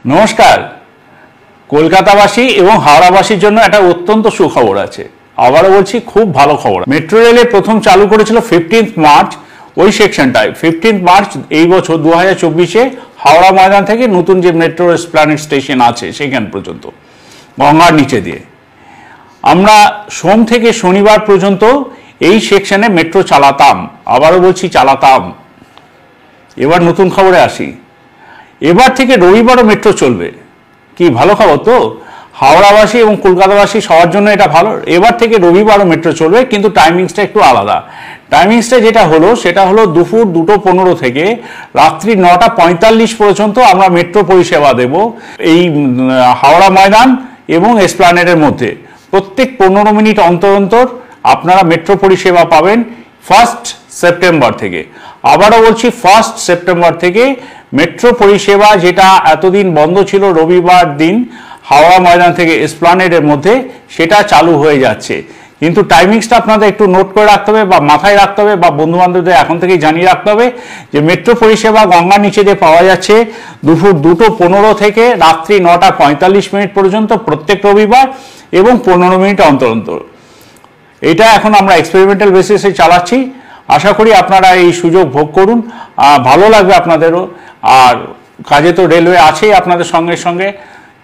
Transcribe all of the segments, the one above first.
নমস্কার। কলকাতাবাসী এবং হাওড়াবাসীর জন্য একটা অত্যন্ত সুখবর আছে। আবারও বলছি, খুব ভালো খবর। মেট্রো রেলে প্রথম চালু করেছিল 15 মার্চ, ওই সেকশনটায় 15 মার্চ এই বছর 2024-এ হাওড়া ময়দান থেকে নতুন যে মেট্রো এসপ্ল্যানেড স্টেশন আছে সেখান পর্যন্ত গঙ্গার নিচে দিয়ে আমরা সোম থেকে শনিবার পর্যন্ত এই সেকশনে মেট্রো চালাতাম। আবারও বলছি, চালাতাম। এবার নতুন খবরে আসি। এবার থেকে রবিবারও মেট্রো চলবে। কি ভালো খবর তো! হাওড়াবাসী এবং কলকাতাবাসী সবার জন্য এটা ভালো। এবার থেকে রবিবারও মেট্রো চলবে, কিন্তু টাইমিংসটা একটু আলাদা। টাইমিংসটা যেটা হলো সেটা হলো দুপুর 2:15 থেকে রাত্রি 9:45 পর্যন্ত আমরা মেট্রো পরিষেবা দেব এই হাওড়া ময়দান এবং এসপ্ল্যানেডের মধ্যে। প্রত্যেক 15 মিনিট অন্তর অন্তর আপনারা মেট্রো পরিষেবা পাবেন 1 সেপ্টেম্বর থেকে। আবারও বলছি, 1 সেপ্টেম্বর থেকে মেট্রো পরিষেবা, যেটা এতদিন বন্ধ ছিল রবিবার দিন হাওড়া ময়দান থেকে এসপ্ল্যানেডের মধ্যে, সেটা চালু হয়ে যাচ্ছে। কিন্তু টাইমিংসটা আপনাদের একটু নোট করে রাখতে হবে বা মাথায় রাখতে হবে বা বন্ধুবান্ধবদের এখন থেকেই জানিয়ে রাখতে হবে যে মেট্রো পরিষেবা গঙ্গার নিচে দিয়ে পাওয়া যাচ্ছে দুপুর 2:15 থেকে রাত্রি 9:45 পর্যন্ত প্রত্যেক রবিবার এবং 15 মিনিট অন্তর অন্তর। এটা এখন আমরা এক্সপেরিমেন্টাল বেসিসে চালাচ্ছি। আশা করি আপনারা এই সুযোগ ভোগ করুন, ভালো লাগবে আপনাদেরও। আর কাজে তো রেলওয়ে আছেই আপনাদের সঙ্গে সঙ্গে,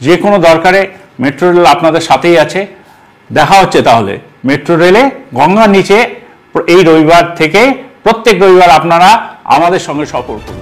যে কোনো দরকারে মেট্রো রেল আপনাদের সাথেই আছে। দেখা হচ্ছে তাহলে মেট্রো রেলে গঙ্গার নিচে এই রবিবার থেকে। প্রত্যেক রবিবার আপনারা আমাদের সঙ্গে সফর করুন।